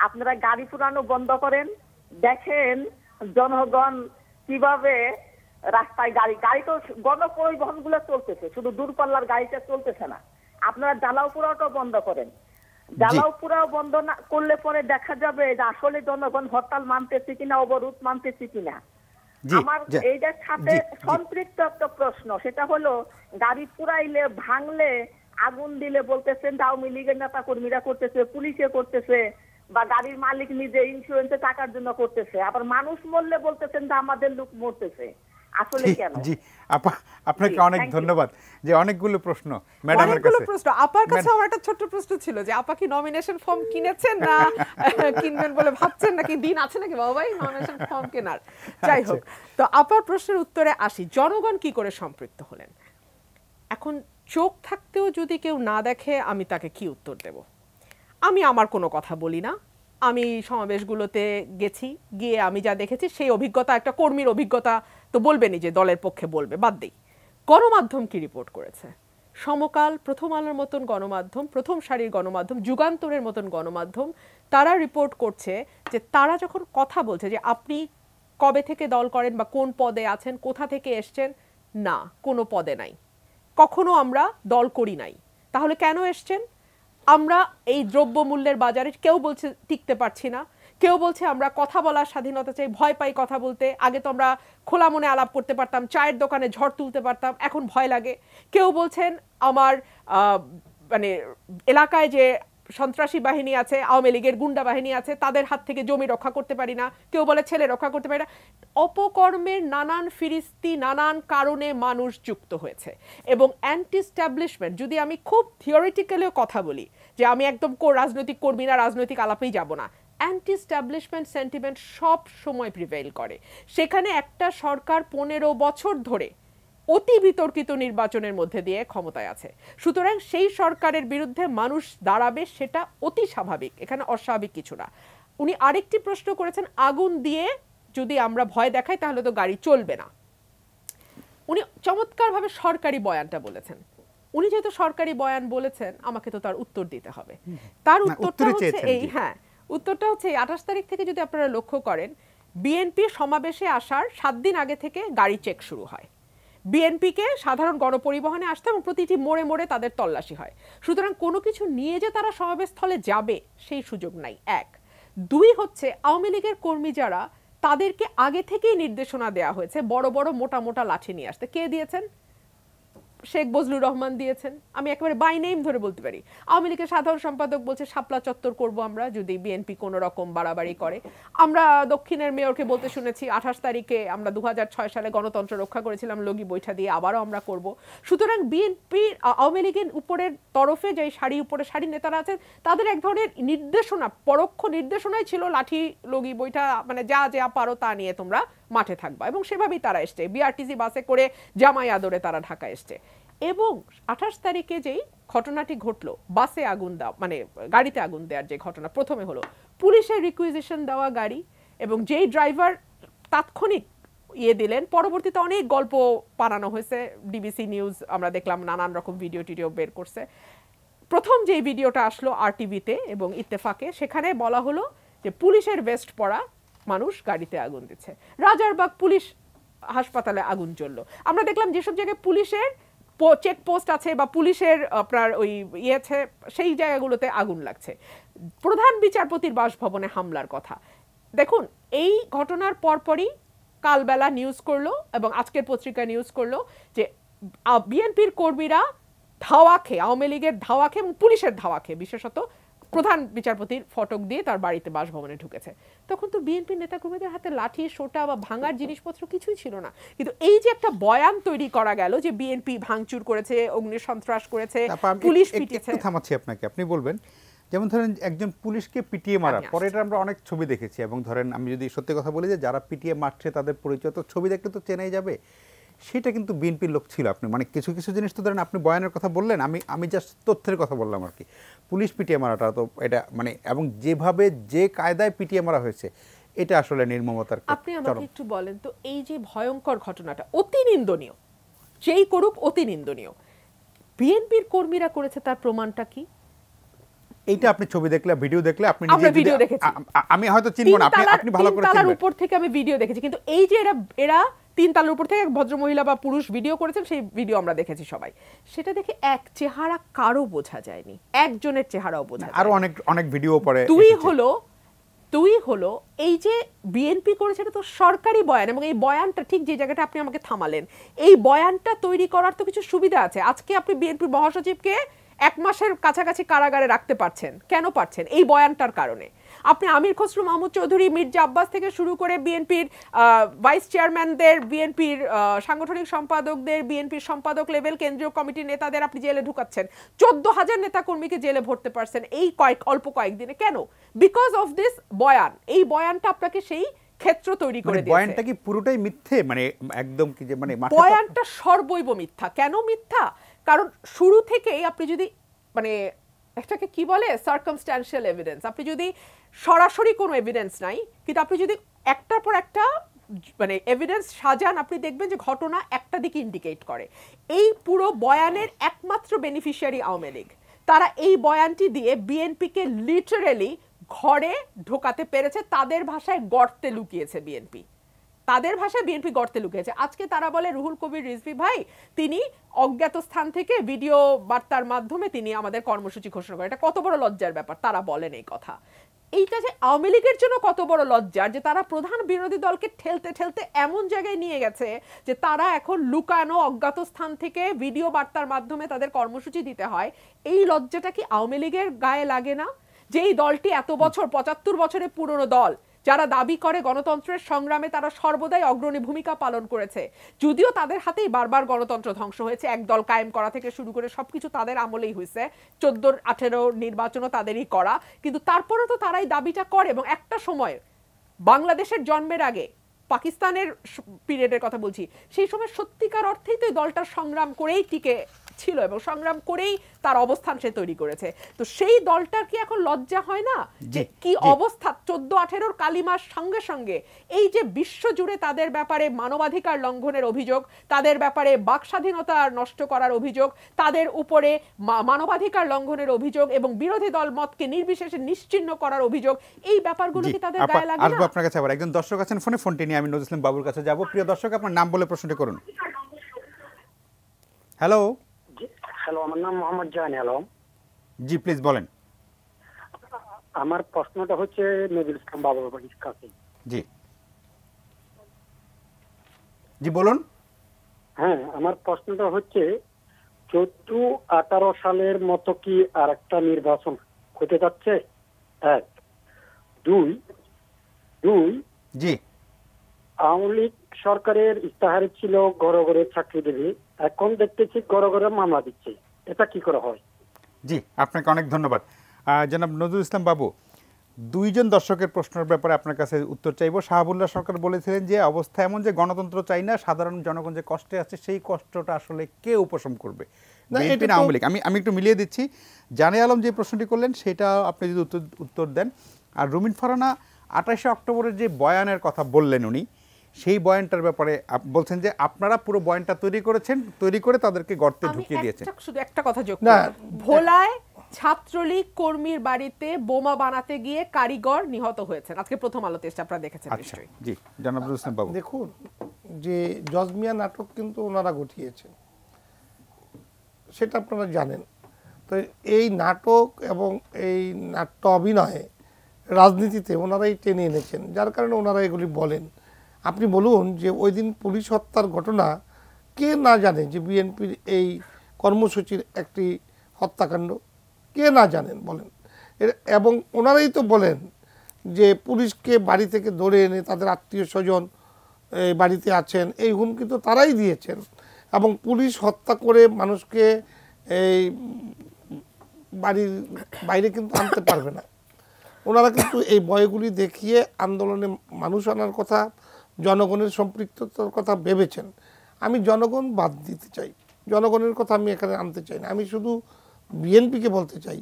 E: আপনারা গাড়ি পুরানো বন্ধ করেন, দেখেন জনগণ কিভাবে রাস্তায় গাড়ি তো গণপরিবহন গুলো চলতেছে, শুধু দূরপাল্লার গাড়িটা চলতেছে না। আপনারা জ্বালাও পোড়াওটাও বন্ধ করেন। জ্বালাও পোড়াও বন্ধ না করলে পরে দেখা যাবে যে আসলে জনগণ হরতাল মানতেছে কিনা, অবরোধ মানতেছে কিনা। আমার এইটার সাথে সম্পৃক্ত একটা প্রশ্ন, সেটা হলো গাড়ি পুরাইলে ভাঙলে আগুন দিলে বলতেছেন আওয়ামী লীগের নেতা কর্মীরা করতেছে, পুলিশে করতেছে, বা গাড়ির মালিক নিজে ইন্স্যুরেন্সে টাকার জন্য করতেছে। আবার মানুষ মরলে বলতেছেন যে আমাদের লোক মরতেছে। আসলে কেন?
A: জি আপা, আপনাকে অনেক ধন্যবাদ। যে অনেকগুলো প্রশ্ন ম্যাডামের কাছে।
B: প্রশ্ন আপার কাছে আমার একটা ছোট্ট প্রশ্ন ছিল যে আপা কি নমিনেশন ফর্ম কিনেছেন না কিনবেন বলে ভাবছেন, নাকি দিন আছে নাকি বাবা ভাই নমিনেশন ফর্ম কেনার? যাই হোক, তো আপার প্রশ্নের উত্তরে আসি। জনগণ কি করে সম্পৃক্ত হলেন? এখন চোখ থাকতেও যদি কেউ না দেখে আমি তাকে কি উত্তর দেব? আমি আমার কোনো কথা বলি না। আমি সমাবেশগুলোতে গেছি, গিয়ে আমি যা দেখেছি সেই অভিজ্ঞতা, একটা কর্মীর অভিজ্ঞতা তো বলবেনই যে দলের পক্ষে বলবে, বাদ দেই। গণমাধ্যম কি রিপোর্ট করেছে? সমকাল, প্রথম আলোর মতন গণমাধ্যম, প্রথম সারির গণমাধ্যম, যুগান্তরের মতন গণমাধ্যম, তারা রিপোর্ট করছে যে তারা যখন কথা বলছে যে আপনি কবে থেকে দল করেন বা কোন পদে আছেন, কোথা থেকে এসছেন, না কোনো পদে নাই, কখনো আমরা দল করি নাই। তাহলে কেন এসছেন? আমরা এই দ্রব্যমূল্যের বাজারে, কেউ বলছে টিকতে পারছি না, কেউ বলছে আমরা কথা বলার স্বাধীনতা চাই, ভয় পাই কথা বলতে। আগে তো আমরা খোলা মনে আলাপ করতে পারতাম, চায়ের দোকানে ঝড় তুলতে পারতাম, এখন ভয় লাগে। কেউ বলছেন আমার মানে এলাকায় যে সন্ত্রাসী বাহিনী আছে, আওয়ামী লীগের গুন্ডা বাহিনী আছে, তাদের হাত থেকে জমি রক্ষা করতে পারি না। কেউ বলে ছেলে রক্ষা করতে পারি না। অপকর্মের নানান ফিরিস্তি, নানান কারণে মানুষ যুক্ত হয়েছে। এবং অ্যান্টি স্ট্যাবলিশমেন্ট, যদি আমি খুব থিওরিটিক্যালিও কথা বলি, যে আমি একদম রাজনৈতিক কর্মী না, রাজনৈতিক আলাপেই যাব না, অ্যান্টি স্ট্যাবলিশমেন্ট সেন্টিমেন্ট সব সময় প্রিভেইল করে। সেখানে একটা সরকার 15 বছর ধরে অতি বিতর্কিত নির্বাচনের মধ্যে দিয়ে ক্ষমতায় আছে, সুতরাং সেই সরকারের বিরুদ্ধে মানুষ দাঁড়াবে, সেটা অতি স্বাভাবিক, এখানে অস্বাভাবিক কিছু না। উনি আরেকটি প্রশ্ন করেছেন, আগুন দিয়ে যদি আমরা ভয় দেখাই তাহলে তো গাড়ি চলবে না। উনি চমৎকারভাবে সরকারি বয়ানটা বলেছেন। উনি যেহেতু সরকারি বয়ান বলেছেন, আমাকে তো তার উত্তর দিতে হবে। তার উত্তরটা হচ্ছে এই, হ্যাঁ, উত্তরটা হচ্ছে 28 তারিখ থেকে যদি আপনারা লক্ষ্য করেন, বিএনপি সমাবেশে আসার 7 দিন আগে থেকে গাড়ি চেক শুরু হয়। বিএনপিকে সাধারণ গণপরিবহনে আসতে এবং প্রতিটি মোড়ে মোড়ে তাদের তল্লাশি হয়। সুতরাং কোনো কিছু নিয়ে যে তারা সমাবেশ স্থলে যাবে সেই সুযোগ নাই, 1। 2 হচ্ছে আওয়ামী লীগের কর্মী যারা, তাদেরকে আগে থেকেই নির্দেশনা দেওয়া হয়েছে বড় বড় মোটা মোটা লাঠি নিয়ে আসতে। কে দিয়েছেন? শেখ বজলুর রহমান দিয়েছেন, আমি একেবারে বাই নেম ধরে বলতে পারি। আওয়ামী লীগের সাধারণ সম্পাদক বলছে শাপলা চত্বর করব আমরা যদি বিএনপি কোনো রকম বাড়াবাড়ি করে। আমরা দক্ষিণের মেয়রকে বলতে শুনেছি 28 তারিখে আমরা 2006 সালে গণতন্ত্র রক্ষা করেছিলাম লগি বৈঠা দিয়ে, আবারও আমরা করব। সুতরাং বিএনপি আওয়ামী লীগের উপরের তরফে যে উপরে সারি নেতারা আছেন তাদের এক ধরনের নির্দেশনা, পরোক্ষ নির্দেশনাই ছিল লাঠি লগি বৈঠা, মানে যা যা পারো তা নিয়ে তোমরা মাঠে থাকবা, এবং সেভাবেই তারা এসছে। বিআরটিসি বাসে করে জামাই আদরে তারা ঢাকা এসছে। এবং 28 তারিখে যেই ঘটনাটি ঘটলো, বাসে আগুন দেওয়া, মানে গাড়িতে আগুন দেওয়ার যে ঘটনা প্রথমে হলো, পুলিশের রিকুইজিশন দেওয়া গাড়ি, এবং যেই ড্রাইভার তাৎক্ষণিক দিলেন, পরবর্তীতে অনেক গল্প বানানো হয়েছে, ডিবিসি নিউজ আমরা দেখলাম নানান রকম ভিডিও টিডিও বের করছে। প্রথম যে ভিডিওটা আসলো আরটিভিতে এবং ইত্তেফাকে, সেখানে বলা হলো যে পুলিশের ভেস্ট পরা মানুষ গাড়িতে আগুন দিচ্ছে। রাজারবাগ পুলিশ হাসপাতালে আগুন জ্বললো। আমরা দেখলাম যেসব জায়গায় পুলিশের চেকপোস্ট আছে বা পুলিশের আপনার ওই আছে, সেই জায়গাগুলোতে আগুন লাগছে। প্রধান বিচারপতির বাসভবনে হামলার কথা। দেখুন, এই ঘটনার পরপরই কালবেলা নিউজ করলো এবং আজকের পত্রিকা নিউজ করলো যে বিএনপির কর্মীরা ধাওয়া খেয়ে, আওয়ামী লীগের ধাওয়া খেয়ে এবং পুলিশের ধাওয়া খেয়ে, বিশেষত প্রধান বিচারপতির ফটক দিয়ে তার বাড়িতে বাসভবনে ঢুকেছে। তখন তো বিএনপির নেতাকর্মীদের হাতে লাঠি সোটা বা ভাঙার জিনিসপত্র কিছুই ছিল না। কিন্তু এই যে একটা বয়ান তৈরি করা গেল যে বিএনপি ভাঙচুর করেছে, অগ্নি সন্ত্রাস করেছে, পুলিশ পিটিয়েছে।
A: থামাচ্ছি আপনাকে, আপনি বলবেন। যেমন ধরেন একজন পুলিশকে পিটিয়ে মারা, পরে এটা আমরা অনেক ছবি দেখেছি, এবং ধরেন আমি যদি সত্যি কথা বলি যে যারা পিটিয়ে মারছে তাদের পরিচয় তো ছবি দেখলে তো চেনাই যাবে, সেটা কিন্তু বিএনপির লোক ছিল। আপনি মানে কিছু কিছু জিনিস তো ধরেন আপনি বয়ানের কথা বললেন, আমি জাস্ট তথ্যের কথা বললাম আর কি। পুলিশ পিটিয়ে মারাটা তো এটা মানে, এবং যেভাবে যে কায়দায় পিটিয়ে মারা হয়েছে, এটা আসলে নির্মমতার।
B: আপনি আমাকে একটু বলেন তো, এই যে ভয়ঙ্কর ঘটনাটা অতি নিন্দনীয়, যেই করুক অতি নিন্দনীয়, বিএনপির কর্মীরা করেছে তার প্রমাণটা কি?
A: এইটা আপনি ছবি দেখলে, ভিডিও দেখলে আপনি
B: নিজে ভিডিও দেখেছি,
A: আমি হয়তো চিনব না, আপনি ভালো করে চিনবেন।
B: তালার উপর থেকে আমি ভিডিও দেখেছি, কিন্তু এই যে এরা 3 তালার উপর থেকে এক ভদ্রমহিলা বা পুরুষ ভিডিও করেছেন, সেই ভিডিও আমরা দেখেছি সবাই। সেটা দেখে এক চেহারা কারো বোঝা যায়নি, একজনের চেহারাও বোঝা যায়।
A: আরো অনেক অনেক ভিডিও পরে
B: তুই হলো এই যে বিএনপি করেছে, এটা তো সরকারি বয়ান, এবং এই বয়ানটা ঠিক যে জায়গাটা আপনি আমাকে থামালেন, এই বয়ানটা তৈরি করার তো কিছু সুবিধা আছে। আজকে আপনি বিএনপির মহাসচিবকে 1 মাসের কাছাকাছি কারাগারে রাখতে পারছেন, কেন পারছেন? এই বয়ানটার কারণে। আপনি আমির খসরু মাহমুদ চৌধুরী, মির্জা আব্বাস থেকে শুরু করে বিএনপির ভাইস চেয়ারম্যানদের, বিএনপির সাংগঠনিক সম্পাদকদের, বিএনপির সম্পাদক লেভেল কেন্দ্রীয় কমিটির নেতাদের আপনি জেলে ঢুকাচ্ছেন। 14,000 নেতাকর্মীকে জেলে ভরতে পারছেন এই অল্প কয়েকদিনে। কেন? বিকজ অফ দিস বয়ান। এই বয়ানটা আপনাকে সেই ক্ষেত্র তৈরি করে দিয়েছে।
A: বয়ানটা কি পুরোটাই মিথ্যে? মানে একদম কি যে মানে
B: বয়ানটা সর্বৈব মিথ্যা। কেন মিথ্যা? কারণ শুরু থেকেই আপনি যদি মানে এটাকে কি বলে, সার্কামস্ট্যান্সিয়াল এভিডেন্স, আপনি যদি সরাসরি কোনো এভিডেন্স নাই, কিন্তু আপনি যদি একটার পর একটা মানে এভিডেন্স সাজান, আপনি দেখবেন যে ঘটনা একটা দিকে ইন্ডিকেট করে। এই পুরো বয়ানের একমাত্র বেনিফিশিয়ারি আওয়ামী লীগ। তারা এই বয়ানটি দিয়ে বিএনপিকে লিটারেলি ঘরে ঢোকাতে পেরেছে। তাদের ভাষায় গর্তে লুকিয়েছে বিএনপি, তাদের ভাষায় বিএনপি গর্তে লুকিয়েছে। আজকে তারা বলে রুহুল কবির রিজভী ভাই তিনি অজ্ঞাত স্থান থেকে ভিডিও বার্তার মাধ্যমে তিনি আমাদের কর্মসূচি ঘোষণা করেন। এটা কত বড় লজ্জার ব্যাপার, তারা বলেন এই কথা। এইটা যে আওয়ামী লীগের জন্য কত বড় লজ্জার, যে তারা প্রধান বিরোধী দলকে ঠেলতে ঠেলতে এমন জায়গায় নিয়ে গেছে যে তারা এখন লুকানো অজ্ঞাত স্থান থেকে ভিডিও বার্তার মাধ্যমে তাদের কর্মসূচি দিতে হয়। এই লজ্জাটা কি আওয়ামী লীগের গায়ে লাগে না? যেই দলটি এত বছর, 75 বছরের পুরনো দল, যারা দাবি করে গণতন্ত্রের সংগ্রামে তারা সর্বদাই অগ্রণী ভূমিকা পালন করেছে, যদিও তাদের হাতেই বারবার গণতন্ত্র ধ্বংস হয়েছে, একদল কায়েম করা থেকে শুরু করে সবকিছু তাদের আমলেই হয়েছে, 14-18 নির্বাচনও তাদেরই করা, কিন্তু তারপরেও তো তারাই দাবিটা করে। এবং একটা সময় বাংলাদেশের জন্মের আগে, পাকিস্তানের পিরিয়ডের কথা বলছি, সেই সময় সত্যিকার অর্থেই তো দলটার সংগ্রাম করেই টিকে ছিল এবং সংগ্রাম করেই তার অবস্থান সে তৈরি করেছে। তো সেই দলটার কি এখন লজ্জা হয় না যে কি অবস্থা? 14-18 কালিমার সঙ্গে সঙ্গে এই যে বিশ্বজুড়ে তাদের ব্যাপারে মানবাধিকার লঙ্ঘনের অভিযোগ, তাদের ব্যাপারে বাক স্বাধীনতা নষ্ট করার অভিযোগ, তাদের উপরে মানবাধিকার লঙ্ঘনের অভিযোগ এবং বিরোধী দল মতকে নির্বিশেষে নিশ্চিহ্ন করার অভিযোগ, এই ব্যাপারগুলো কি তাদের গায়ে লাগে না?
A: আসবো আপনার কাছে আবার। একজন দর্শক আছেন ফোনটি নিয়ে, আমি নজরুল ইসলাম বাবুর কাছে যাব। প্রিয় দর্শক, আপনার নাম বলে প্রশ্নটি করুন। হ্যালো।
F: হ্যালো, আমার নাম মোহাম্মদ জাহান আলম।
A: জি প্লিজ বলেন।
F: আমার প্রশ্নটা হচ্ছে নজরুল ইসলাম বাবুর কাছে।
A: জি জি বলুন।
F: হ্যাঁ, আমার প্রশ্নটা হচ্ছে 14-18 সালের মতো কি আর একটা নির্বাচন হতে যাচ্ছে? এক। দুই
A: জি
F: আওয়ামী লীগ সরকারের ইস্তাহারে ছিল ঘরে ঘরে চাকরি দেবে, এখন দেখতেছি ঘরে ঘরে মামলা দিচ্ছে। এটা কি করে হয়?
A: জি আপনাকে অনেক ধন্যবাদ জনাব নজরুল ইসলাম বাবু। দুইজন দর্শকের প্রশ্নের ব্যাপারে আপনার কাছে উত্তর চাইব। শাহাবুল্লাহ সরকার বলেছিলেন যে অবস্থা এমন যে গণতন্ত্র চাই না, সাধারণ জনগণ যে কষ্টে আছে সেই কষ্টটা আসলে কে উপশম করবে, বিএনপি না আওয়ামী লীগ? আমি একটু মিলিয়ে দিচ্ছি। জানে আলম যে প্রশ্নটি করলেন সেটা আপনি যদি উত্তর দেন। আর রুমিন ফারহানা 28শে অক্টোবরের যে বয়ানের কথা বললেন উনি, সেই বয়ানটার ব্যাপারে বলছেন যে আপনারা পুরো বয়ানটা তৈরি করে তাদেরকে গর্তে ঢুকিয়ে দিয়েছেন।
B: শুধু একটা কথা যোগ করি, ভোলায় ছাত্রলীগ কর্মীর বাড়িতে বোমা বানাতে গিয়ে কারিগর নিহত হয়েছেন। আজকে প্রথম আলোতে আপনারা দেখেছেন নিশ্চয়ই।
A: জি জনাব নজরুল ইসলাম বাবু।
C: দেখুন যে জজমিয়া নাটক কিন্তু ওনারা ঘটিয়েছেন, সেটা আপনারা জানেন। তো এই নাটক এবং এই নাট্য অভিনয়ে রাজনীতিতে ওনারাই টেনে এনেছেন, যার কারণে ওনারা এগুলি বলেন। আপনি বলুন যে ওই দিন পুলিশ হত্যার ঘটনা কে না জানে যে বিএনপির এই কর্মসূচির একটি হত্যাকাণ্ড? কে না জানেন বলেন? এবং ওনারাই তো বলেন যে পুলিশকে বাড়ি থেকে ধরে এনে তাদের আত্মীয় স্বজন বাড়িতে আছেন, এই হুমকি তো তারাই দিয়েছেন। এবং পুলিশ হত্যা করে মানুষকে এই বাড়ির বাইরে কিন্তু আনতে পারবে না। ওনারা কিন্তু এই ভয়গুলি দেখিয়ে আন্দোলনে মানুষ আনার কথা, জনগণের সম্পৃক্ততার কথা ভেবেছেন। আমি জনগণ বাদ দিতে চাই, জনগণের কথা আমি এখানে আনতে চাই না। আমি শুধু বিএনপিকে বলতে চাই,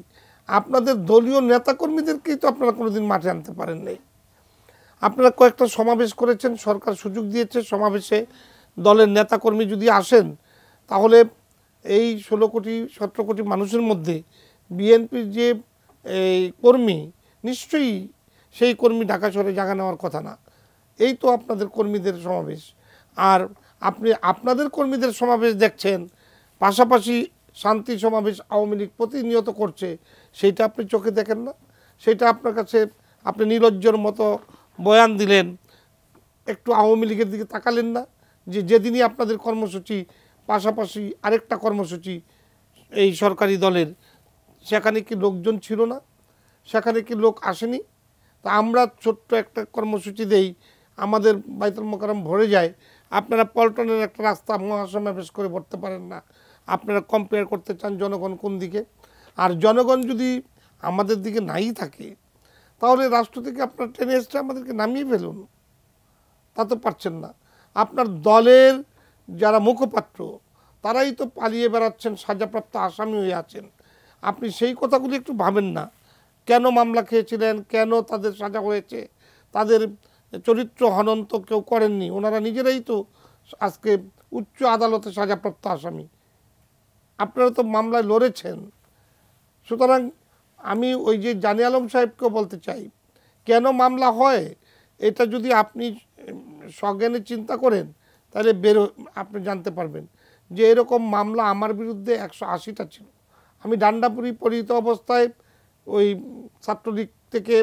C: আপনাদের দলীয় নেতাকর্মীদেরকেই তো আপনারা কোনোদিন মাঠে আনতে পারেন নাই। আপনারা কয়েকটা সমাবেশ করেছেন, সরকার সুযোগ দিয়েছে, সমাবেশে দলের নেতাকর্মী যদি আসেন তাহলে এই 16 কোটি 17 কোটি মানুষের মধ্যে বিএনপির যে এই কর্মী, নিশ্চয়ই সেই কর্মী ঢাকা শহরে জায়গা নেওয়ার কথা না। এই তো আপনাদের কর্মীদের সমাবেশ। আর আপনি আপনাদের কর্মীদের সমাবেশ দেখছেন, পাশাপাশি শান্তি সমাবেশ আওয়ামী লীগ প্রতিনিয়ত করছে, সেইটা আপনি চোখে দেখেন না? সেটা আপনার কাছে, আপনি নির্লজ্জর মতো বয়ান দিলেন, একটু আওয়ামী লীগের দিকে তাকালেন না? যে যেদিনই আপনাদের কর্মসূচি পাশাপাশি আরেকটা কর্মসূচি এই সরকারি দলের, সেখানে কি লোকজন ছিল না? সেখানে কি লোক আসেনি? তা আমরা ছোট্ট একটা কর্মসূচি দেই, আমাদের বাইতুল মোকাররম ভরে যায়, আপনারা পল্টনের একটা রাস্তা মহাসমাবেশ করে ভরতে পারেন না। আপনারা কম্পেয়ার করতে চান জনগণ কোন দিকে? আর জনগণ যদি আমাদের দিকে নাই থাকে তাহলে রাষ্ট্র থেকে আপনার টেনে এসে আমাদেরকে নামিয়ে ফেলুন। তা তো পারছেন না। আপনার দলের যারা মুখপাত্র তারাই তো পালিয়ে বেড়াচ্ছেন, সাজাপ্রাপ্ত আসামি হয়ে আছেন। আপনি সেই কথাগুলি একটু ভাবেন না? কেন মামলা খেয়েছিলেন, কেন তাদের সাজা হয়েছে? তাদের চরিত্র হনন তো কেউ করেননি, ওনারা নিজেরাই তো আজকে উচ্চ আদালতে সাজাপ্রাপ্ত আসামি। আপনারা তো মামলায় লড়েছেন। সুতরাং আমি ওই যে জানে আলম সাহেবকেও বলতে চাই, কেন মামলা হয় এটা যদি আপনি সজ্ঞানে চিন্তা করেন তাহলে আপনি জানতে পারবেন যে এরকম মামলা আমার বিরুদ্ধে 180টা ছিল। আমি ডান্ডাপুরি পরিহিত অবস্থায় ওই ছাত্রলীগ থেকে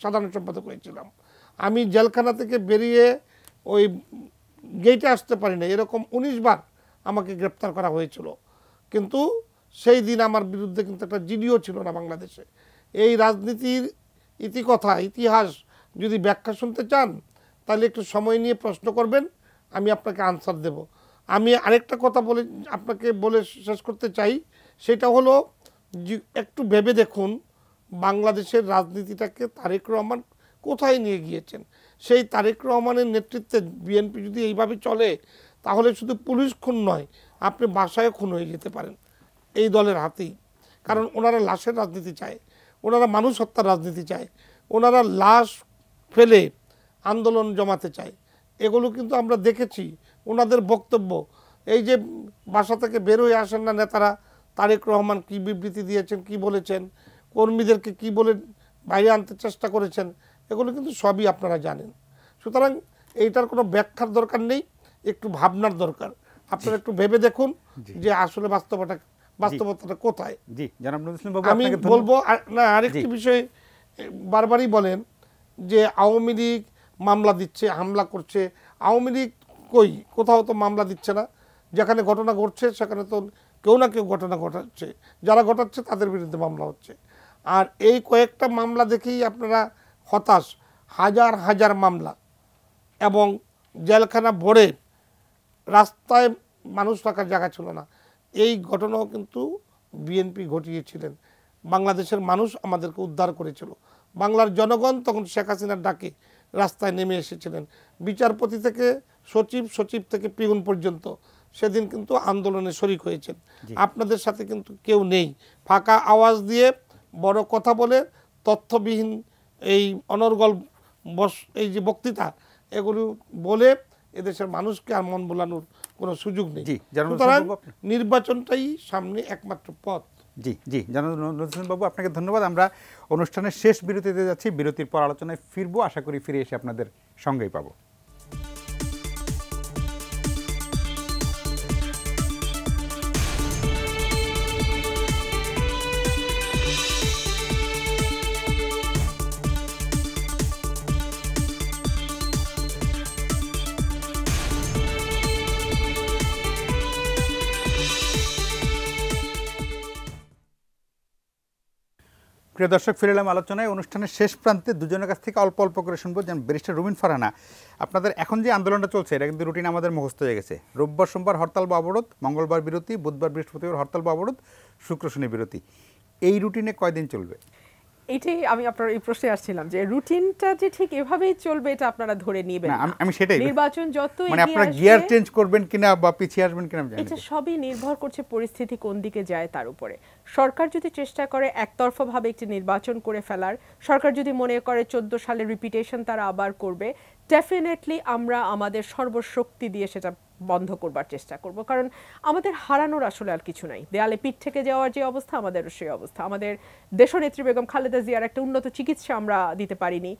C: সাধারণ সম্পাদক হয়েছিলাম। আমি জেলখানা থেকে বেরিয়ে ওই গেটে আসতে পারি না, এরকম 19 বার আমাকে গ্রেপ্তার করা হয়েছিল। কিন্তু সেই দিন আমার বিরুদ্ধে কিন্তু একটা জিডিও ছিল না বাংলাদেশে। এই রাজনীতির ইতিকথা, ইতিহাস যদি ব্যাখ্যা শুনতে চান তাহলে একটু সময় নিয়ে প্রশ্ন করবেন, আমি আপনাকে আনসার দেব। আমি আরেকটা কথা বলে আপনাকে বলে শেষ করতে চাই, সেটা হলো একটু ভেবে দেখুন বাংলাদেশের রাজনীতিটাকে তারেক রহমান কোথায় নিয়ে গিয়েছেন। সেই তারেক রহমানের নেতৃত্বে বিএনপি যদি এইভাবে চলে তাহলে শুধু পুলিশ খুন নয়, আপনি বাসায় খুন হয়ে যেতে পারেন এই দলের হাতেই। কারণ ওনারা লাশের রাজনীতি চায়, ওনারা মানুষ হত্যার রাজনীতি চায়, ওনারা লাশ ফেলে আন্দোলন জমাতে চায়। এগুলো কিন্তু আমরা দেখেছি ওনাদের বক্তব্য। এই যে বাসা থেকে বের হয়ে আসেন না নেতারা, তারেক রহমান কী বিবৃতি দিয়েছেন, কি বলেছেন, কর্মীদেরকে কি বলে বাইরে আনতে চেষ্টা করেছেন, এগুলো কিন্তু সবই আপনারা জানেন। সুতরাং এইটার কোনো ব্যাখ্যার দরকার নেই, একটু ভাবনার দরকার। আপনারা একটু ভেবে দেখুন যে আসলে বাস্তবতাটা কোথায়। আমি বলবো না আরেকটি বিষয়, বারবারই বলেন যে আওয়ামী লীগ মামলা দিচ্ছে, হামলা করছে। আওয়ামী লীগ কোথাও তো মামলা দিচ্ছে না। যেখানে ঘটনা ঘটছে সেখানে তো কেউ না কেউ ঘটনা ঘটাচ্ছে, যারা ঘটাচ্ছে তাদের বিরুদ্ধে মামলা হচ্ছে। আর এই কয়েকটা মামলা দেখেই আপনারা হতাশ, হাজার হাজার মামলা এবং জেলখানা ভরে রাস্তায় মানুষ রাখার জায়গা ছিল না। এই ঘটনাও কিন্তু বিএনপি ঘটিয়েছিলেন। বাংলাদেশের মানুষ আমাদেরকে উদ্ধার করেছিল। বাংলার জনগণ তখন শেখ হাসিনার ডাকে রাস্তায় নেমে এসেছিলেন। বিচারপতি থেকে সচিব, সচিব থেকে পিউন পর্যন্ত সেদিন কিন্তু আন্দোলনে শরিক হয়েছেন। আপনাদের সাথে কিন্তু কেউ নেই। ফাঁকা আওয়াজ দিয়ে বড় কথা বলে তথ্যবিহীন এই অনর্গল এই যে বক্তৃতা, এগুলো বলে এদেশের মানুষকে আর মন বোলানোর কোনো সুযোগ নেই। সুতরাং নির্বাচনটাই সামনে একমাত্র পথ।
A: জি জি, জনাব নজরুল হোসেন বাবু, আপনাকে ধন্যবাদ। আমরা অনুষ্ঠানের শেষ বিরতিতে যাচ্ছি, বিরতির পর আলোচনায় ফিরবো। আশা করি ফিরে এসে আপনাদের সঙ্গেই পাবো। প্রিয় দর্শক, ফিরে এলাম আলোচনায়। অনুষ্ঠানের শেষ প্রান্তে দুজনের কাছ থেকে অল্প অল্প করে শুনবো। যেমন ব্যারিস্টার রুমিন ফারহানা, আপনাদের এখন যে আন্দোলনটা চলছে এটা কিন্তু রুটিন আমাদের মুখস্থ হয়ে গেছে। রোববার সোমবার হরতাল বা অবরোধ, মঙ্গলবার বিরতি, বুধবার বৃহস্পতিবার হরতাল বা অবরোধ, শুক্র শনি বিরতি। এই রুটিনে কয়দিন চলবে?
B: এটাই আমি আপনার এই প্রশ্নে আসছিলাম যে রুটিনটা যে ঠিক এভাবেই চলবে এটা আপনারা ধরে নেবেন না।
A: আমি সেটাই,
B: নির্বাচন যত
A: মানে আপনারা গিয়ার চেঞ্জ করবেন কিনা বা পিছিয়ে আসবেন কিনা জানি না।
B: এটা সবই নির্ভর করছে পরিস্থিতি কোন দিকে যায় তার উপরে। সরকার যদি চেষ্টা করে একতরফাভাবে একটি নির্বাচন করে ফেলার, সরকার যদি মনে করে 14 সালের রিপিটেশন তারা আবার করবে, ডেফিনেটলি আমরা আমাদের সর্বশক্তি দিয়ে সেটা বন্ধ করবার চেষ্টা করব। কারণ আমাদের হারানোর আসলে আর কিছু নাই। দেয়ালে পিঠ থেকে যাওয়ার যে অবস্থা, আমাদেরও সেই অবস্থা। আমাদের দেশনেত্রী বেগম খালেদা জিয়ার একটা উন্নত চিকিৎসা আমরা দিতে পারিনি,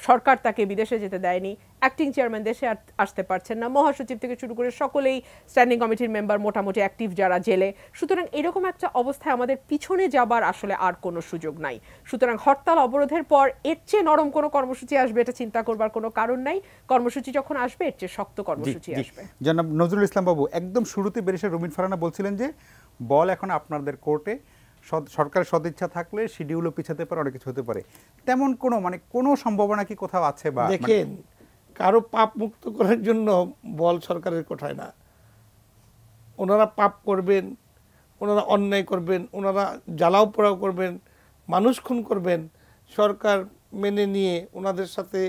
B: সরকার তাকে বিদেশে যেতে দেয়নি, অ্যাক্টিং চেয়ারম্যান দেশে আসতে পারছেন না, মহাসচিব থেকে শুরু করে সকলেই স্ট্যান্ডিং কমিটির মেম্বার মোটামুটি অ্যাক্টিভ যারা জেলে। সুতরাং এরকম একটা অবস্থায় আমাদের পিছনে যাবার আসলে আর কোনো সুযোগ নাই। সুতরাং হরতাল অবরোধের পর এর চেয়ে নরম কোনো কর্মসূচি আসবে এটা চিন্তা করবার কোনো কারণ নাই। কর্মসূচি যখন আসবে এর চেয়ে শক্ত কর্মসূচি আসবে।
A: জনাব নজরুল ইসলাম বাবু, একদম শুরুতে ব্যারিস্টার রুমিন ফারহানা বলছিলেন যে বল এখন আপনাদের কোর্টে, সরকারের সদিচ্ছা থাকলে শিডিউলও পিছাতে পারে, অনেক কিছু হতে পারে। তেমন কোনো সম্ভাবনা কি কোথাও আছে? বা
C: দেখেন, কারো পাপ মুক্ত করার জন্য বল সরকারের কোঠায় না। ওনারা পাপ করবেন, ওনারা অন্যায় করবেন, ওনারা জ্বালাও পোড়াও করবেন, মানুষ খুন করবেন, সরকার মেনে নিয়ে ওনাদের সাথে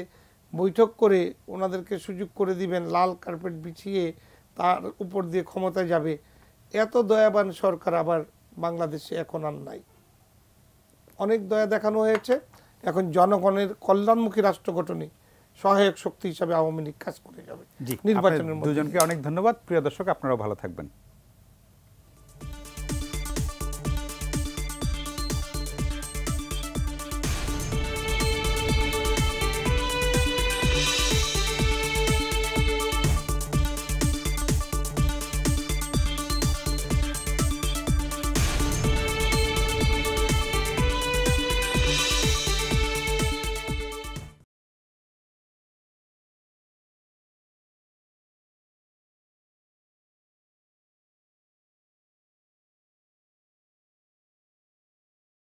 C: বৈঠক করে ওনাদেরকে সুযোগ করে দিবেন, লাল কার্পেট বিছিয়ে তার উপর দিয়ে ক্ষমতায় যাবে। এত দয়াবান সরকার আবার বাংলাদেশে এখন আর নাই। অনেক দয়া দেখানো হয়েছে। এখন জনগণের কল্যাণমুখী রাষ্ট্র গঠনে সহায়ক শক্তি হিসাবে আওয়ামী লীগ কাজ করে যাবে।
A: নির্বাচনের দুজনকে অনেক ধন্যবাদ। প্রিয় দর্শক, আপনারাও ভালো থাকবেন।